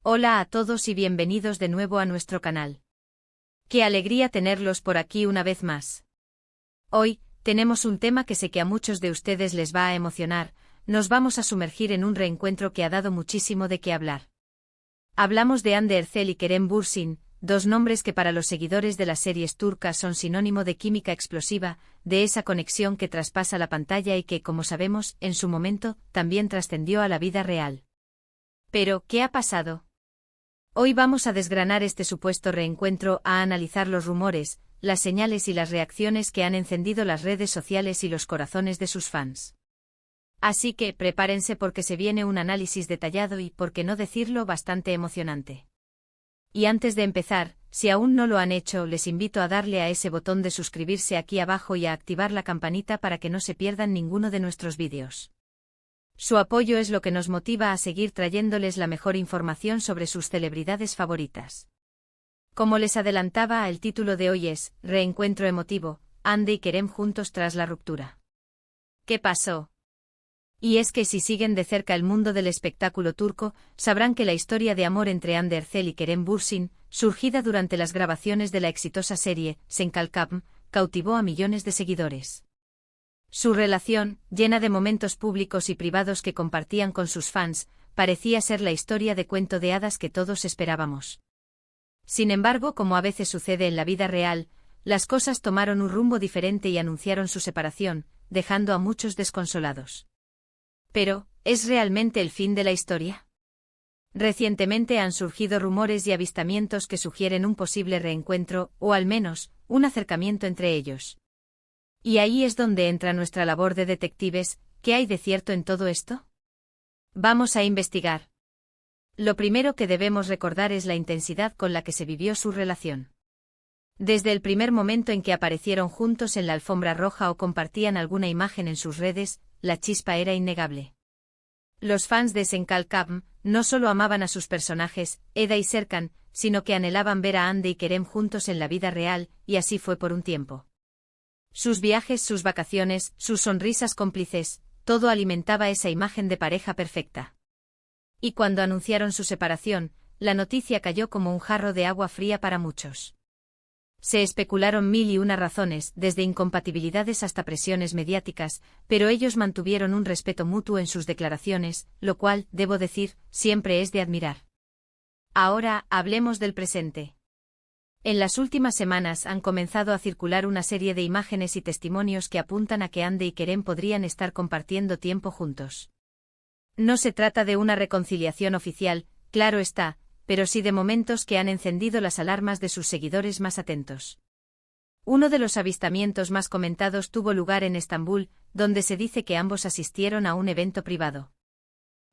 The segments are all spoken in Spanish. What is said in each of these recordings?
Hola a todos y bienvenidos de nuevo a nuestro canal. Qué alegría tenerlos por aquí una vez más. Hoy, tenemos un tema que sé que a muchos de ustedes les va a emocionar. Nos vamos a sumergir en un reencuentro que ha dado muchísimo de qué hablar. Hablamos de Hande Erçel y Kerem Bürsin, dos nombres que para los seguidores de las series turcas son sinónimo de química explosiva, de esa conexión que traspasa la pantalla y que, como sabemos, en su momento, también trascendió a la vida real. Pero, ¿qué ha pasado? Hoy vamos a desgranar este supuesto reencuentro, a analizar los rumores, las señales y las reacciones que han encendido las redes sociales y los corazones de sus fans. Así que, prepárense porque se viene un análisis detallado y, por qué no decirlo, bastante emocionante. Y antes de empezar, si aún no lo han hecho, les invito a darle a ese botón de suscribirse aquí abajo y a activar la campanita para que no se pierdan ninguno de nuestros vídeos. Su apoyo es lo que nos motiva a seguir trayéndoles la mejor información sobre sus celebridades favoritas. Como les adelantaba, el título de hoy es Reencuentro emotivo, Hande y Kerem juntos tras la ruptura. ¿Qué pasó? Y es que si siguen de cerca el mundo del espectáculo turco, sabrán que la historia de amor entre Hande Erçel y Kerem Bürsin, surgida durante las grabaciones de la exitosa serie Sen Kalkam, cautivó a millones de seguidores. Su relación, llena de momentos públicos y privados que compartían con sus fans, parecía ser la historia de cuento de hadas que todos esperábamos. Sin embargo, como a veces sucede en la vida real, las cosas tomaron un rumbo diferente y anunciaron su separación, dejando a muchos desconsolados. Pero, ¿es realmente el fin de la historia? Recientemente han surgido rumores y avistamientos que sugieren un posible reencuentro, o al menos, un acercamiento entre ellos. Y ahí es donde entra nuestra labor de detectives. ¿Qué hay de cierto en todo esto? Vamos a investigar. Lo primero que debemos recordar es la intensidad con la que se vivió su relación. Desde el primer momento en que aparecieron juntos en la alfombra roja o compartían alguna imagen en sus redes, la chispa era innegable. Los fans de Sen Kalkam no solo amaban a sus personajes, Eda y Serkan, sino que anhelaban ver a Hande y Kerem juntos en la vida real, y así fue por un tiempo. Sus viajes, sus vacaciones, sus sonrisas cómplices, todo alimentaba esa imagen de pareja perfecta. Y cuando anunciaron su separación, la noticia cayó como un jarro de agua fría para muchos. Se especularon mil y una razones, desde incompatibilidades hasta presiones mediáticas, pero ellos mantuvieron un respeto mutuo en sus declaraciones, lo cual, debo decir, siempre es de admirar. Ahora, hablemos del presente. En las últimas semanas han comenzado a circular una serie de imágenes y testimonios que apuntan a que Hande y Kerem podrían estar compartiendo tiempo juntos. No se trata de una reconciliación oficial, claro está, pero sí de momentos que han encendido las alarmas de sus seguidores más atentos. Uno de los avistamientos más comentados tuvo lugar en Estambul, donde se dice que ambos asistieron a un evento privado.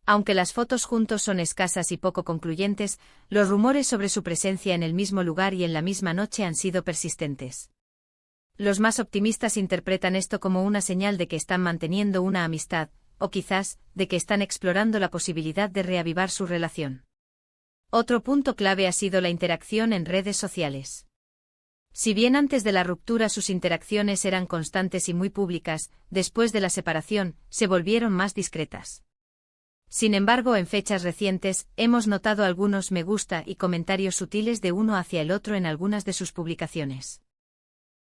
Aunque las fotos juntos son escasas y poco concluyentes, los rumores sobre su presencia en el mismo lugar y en la misma noche han sido persistentes. Los más optimistas interpretan esto como una señal de que están manteniendo una amistad, o quizás, de que están explorando la posibilidad de reavivar su relación. Otro punto clave ha sido la interacción en redes sociales. Si bien antes de la ruptura sus interacciones eran constantes y muy públicas, después de la separación, se volvieron más discretas. Sin embargo, en fechas recientes, hemos notado algunos me gusta y comentarios sutiles de uno hacia el otro en algunas de sus publicaciones.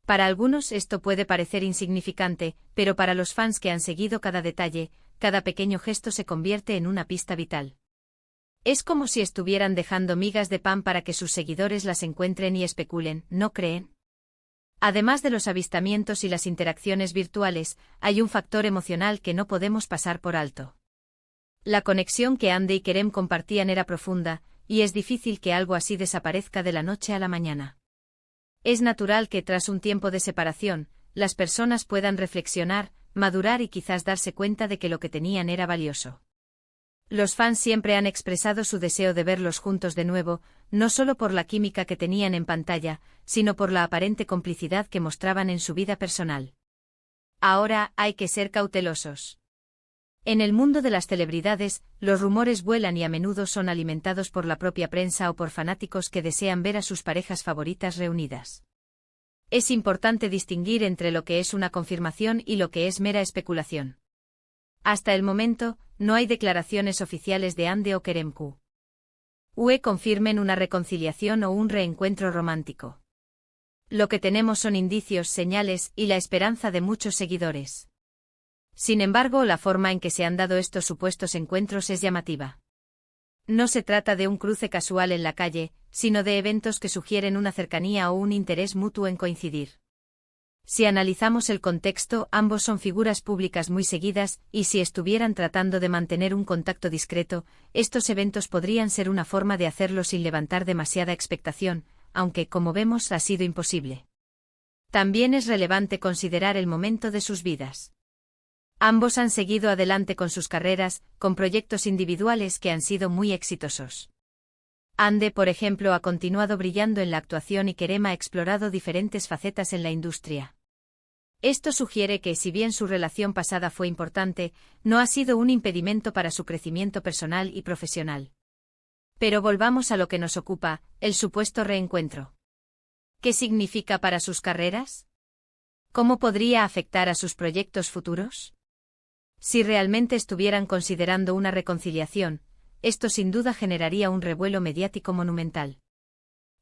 Para algunos esto puede parecer insignificante, pero para los fans que han seguido cada detalle, cada pequeño gesto se convierte en una pista vital. Es como si estuvieran dejando migas de pan para que sus seguidores las encuentren y especulen, ¿no creen? Además de los avistamientos y las interacciones virtuales, hay un factor emocional que no podemos pasar por alto. La conexión que Hande y Kerem compartían era profunda, y es difícil que algo así desaparezca de la noche a la mañana. Es natural que tras un tiempo de separación, las personas puedan reflexionar, madurar y quizás darse cuenta de que lo que tenían era valioso. Los fans siempre han expresado su deseo de verlos juntos de nuevo, no solo por la química que tenían en pantalla, sino por la aparente complicidad que mostraban en su vida personal. Ahora, hay que ser cautelosos. En el mundo de las celebridades, los rumores vuelan y a menudo son alimentados por la propia prensa o por fanáticos que desean ver a sus parejas favoritas reunidas. Es importante distinguir entre lo que es una confirmación y lo que es mera especulación. Hasta el momento, no hay declaraciones oficiales de Hande o Kerem. confirmen una reconciliación o un reencuentro romántico. Lo que tenemos son indicios, señales y la esperanza de muchos seguidores. Sin embargo, la forma en que se han dado estos supuestos encuentros es llamativa. No se trata de un cruce casual en la calle, sino de eventos que sugieren una cercanía o un interés mutuo en coincidir. Si analizamos el contexto, ambos son figuras públicas muy seguidas, y si estuvieran tratando de mantener un contacto discreto, estos eventos podrían ser una forma de hacerlo sin levantar demasiada expectación, aunque, como vemos, ha sido imposible. También es relevante considerar el momento de sus vidas. Ambos han seguido adelante con sus carreras, con proyectos individuales que han sido muy exitosos. Ande, por ejemplo, ha continuado brillando en la actuación y Kerem ha explorado diferentes facetas en la industria. Esto sugiere que, si bien su relación pasada fue importante, no ha sido un impedimento para su crecimiento personal y profesional. Pero volvamos a lo que nos ocupa, el supuesto reencuentro. ¿Qué significa para sus carreras? ¿Cómo podría afectar a sus proyectos futuros? Si realmente estuvieran considerando una reconciliación, esto sin duda generaría un revuelo mediático monumental.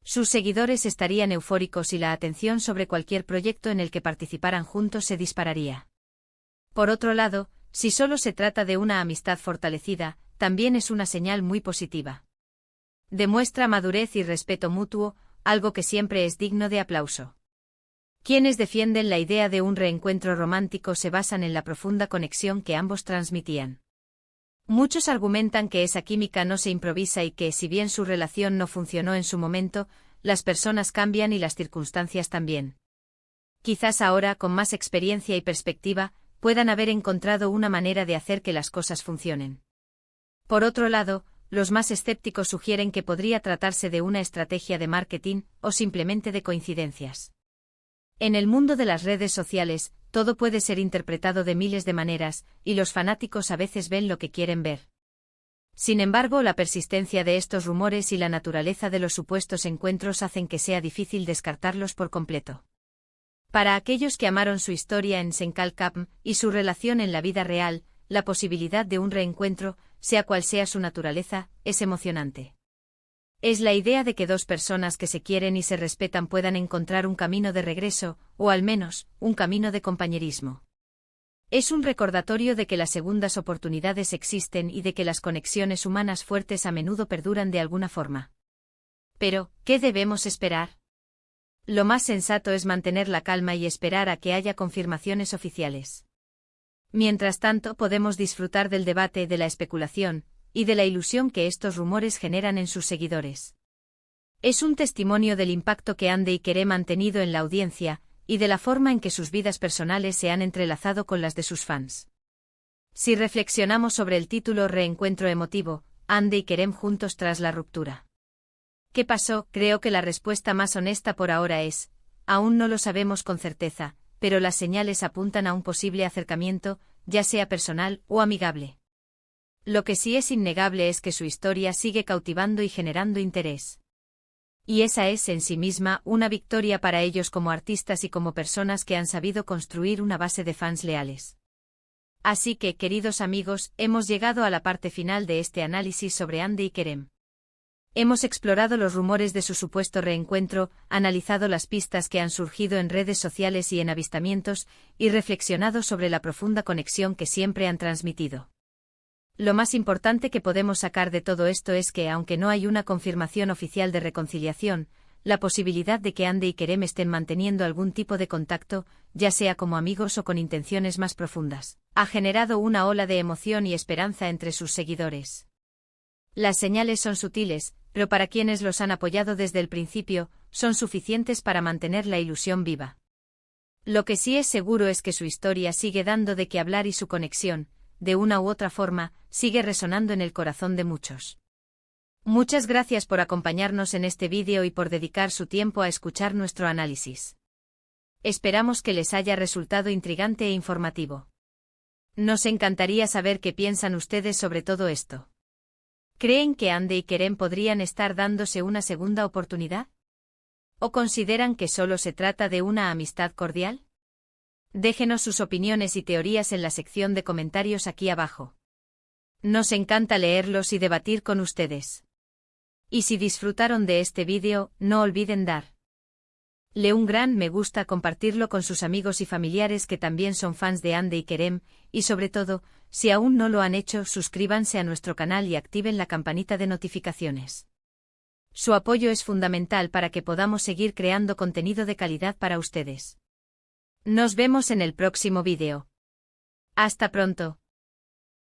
Sus seguidores estarían eufóricos y la atención sobre cualquier proyecto en el que participaran juntos se dispararía. Por otro lado, si solo se trata de una amistad fortalecida, también es una señal muy positiva. Demuestra madurez y respeto mutuo, algo que siempre es digno de aplauso. Quienes defienden la idea de un reencuentro romántico se basan en la profunda conexión que ambos transmitían. Muchos argumentan que esa química no se improvisa y que, si bien su relación no funcionó en su momento, las personas cambian y las circunstancias también. Quizás ahora, con más experiencia y perspectiva, puedan haber encontrado una manera de hacer que las cosas funcionen. Por otro lado, los más escépticos sugieren que podría tratarse de una estrategia de marketing o simplemente de coincidencias. En el mundo de las redes sociales, todo puede ser interpretado de miles de maneras, y los fanáticos a veces ven lo que quieren ver. Sin embargo, la persistencia de estos rumores y la naturaleza de los supuestos encuentros hacen que sea difícil descartarlos por completo. Para aquellos que amaron su historia en Senkalkam y su relación en la vida real, la posibilidad de un reencuentro, sea cual sea su naturaleza, es emocionante. Es la idea de que dos personas que se quieren y se respetan puedan encontrar un camino de regreso, o al menos, un camino de compañerismo. Es un recordatorio de que las segundas oportunidades existen y de que las conexiones humanas fuertes a menudo perduran de alguna forma. Pero, ¿qué debemos esperar? Lo más sensato es mantener la calma y esperar a que haya confirmaciones oficiales. Mientras tanto, podemos disfrutar del debate, de la especulación, y de la ilusión que estos rumores generan en sus seguidores. Es un testimonio del impacto que Ande y Kerem han tenido en la audiencia, y de la forma en que sus vidas personales se han entrelazado con las de sus fans. Si reflexionamos sobre el título Reencuentro emotivo, Ande y Kerem juntos tras la ruptura. ¿Qué pasó? Creo que la respuesta más honesta por ahora es, aún no lo sabemos con certeza, pero las señales apuntan a un posible acercamiento, ya sea personal o amigable. Lo que sí es innegable es que su historia sigue cautivando y generando interés. Y esa es en sí misma una victoria para ellos como artistas y como personas que han sabido construir una base de fans leales. Así que, queridos amigos, hemos llegado a la parte final de este análisis sobre Ande y Kerem. Hemos explorado los rumores de su supuesto reencuentro, analizado las pistas que han surgido en redes sociales y en avistamientos, y reflexionado sobre la profunda conexión que siempre han transmitido. Lo más importante que podemos sacar de todo esto es que, aunque no hay una confirmación oficial de reconciliación, la posibilidad de que Ande y Kerem estén manteniendo algún tipo de contacto, ya sea como amigos o con intenciones más profundas, ha generado una ola de emoción y esperanza entre sus seguidores. Las señales son sutiles, pero para quienes los han apoyado desde el principio, son suficientes para mantener la ilusión viva. Lo que sí es seguro es que su historia sigue dando de qué hablar y su conexión, de una u otra forma, sigue resonando en el corazón de muchos. Muchas gracias por acompañarnos en este vídeo y por dedicar su tiempo a escuchar nuestro análisis. Esperamos que les haya resultado intrigante e informativo. Nos encantaría saber qué piensan ustedes sobre todo esto. ¿Creen que Ande y Kerem podrían estar dándose una segunda oportunidad? ¿O consideran que solo se trata de una amistad cordial? Déjenos sus opiniones y teorías en la sección de comentarios aquí abajo. Nos encanta leerlos y debatir con ustedes. Y si disfrutaron de este vídeo, no olviden darle un gran me gusta, compartirlo con sus amigos y familiares que también son fans de Hande y Kerem, y sobre todo, si aún no lo han hecho, suscríbanse a nuestro canal y activen la campanita de notificaciones. Su apoyo es fundamental para que podamos seguir creando contenido de calidad para ustedes. Nos vemos en el próximo vídeo. Hasta pronto.